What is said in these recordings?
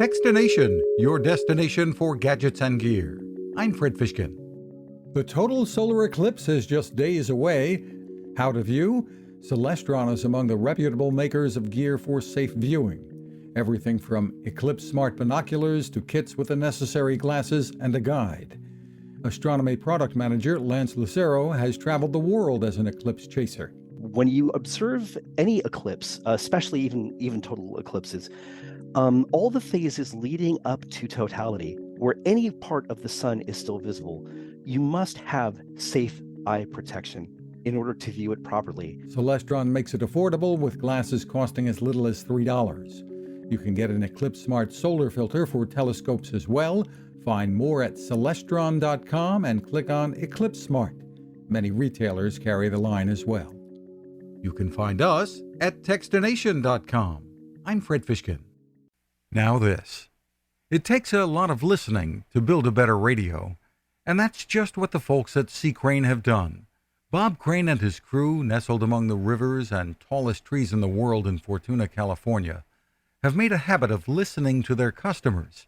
Fishkin-Techstination, your destination for gadgets and gear. I'm Fred Fishkin. The total solar eclipse is just days away. How to view? Celestron is among the reputable makers of gear for safe viewing. Everything from EclipSmart Binoculars to kits with the necessary glasses and a guide. Astronomy product manager Lance Lucero has traveled the world as an eclipse chaser. When you observe any eclipse, especially even total eclipses, all the phases leading up to totality, where any part of the sun is still visible, you must have safe eye protection in order to view it properly. Celestron makes it affordable with glasses costing as little as $3. You can get an EclipSmart solar filter for telescopes as well. Find more at Celestron.com and click on EclipSmart. Many retailers carry the line as well. You can find us at Techstination.com. I'm Fred Fishkin. Now this. It takes a lot of listening to build a better radio, and that's just what the folks at C. Crane have done. Bob Crane and his crew, nestled among the rivers and tallest trees in the world in Fortuna, California, have made a habit of listening to their customers.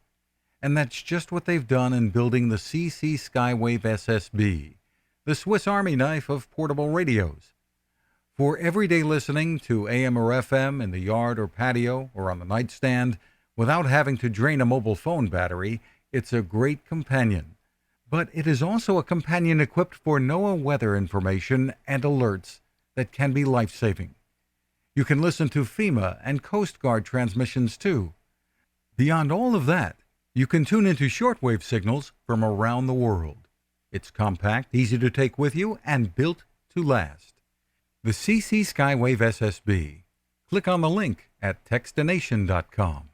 And that's just what they've done in building the CC Skywave SSB, the Swiss Army knife of portable radios. For everyday listening to AM or FM in the yard or patio or on the nightstand without having to drain a mobile phone battery, it's a great companion. But it is also a companion equipped for NOAA weather information and alerts that can be life-saving. You can listen to FEMA and Coast Guard transmissions too. Beyond all of that, you can tune into shortwave signals from around the world. It's compact, easy to take with you, and built to last. The CC Skywave SSB. Click on the link at Techstination.com.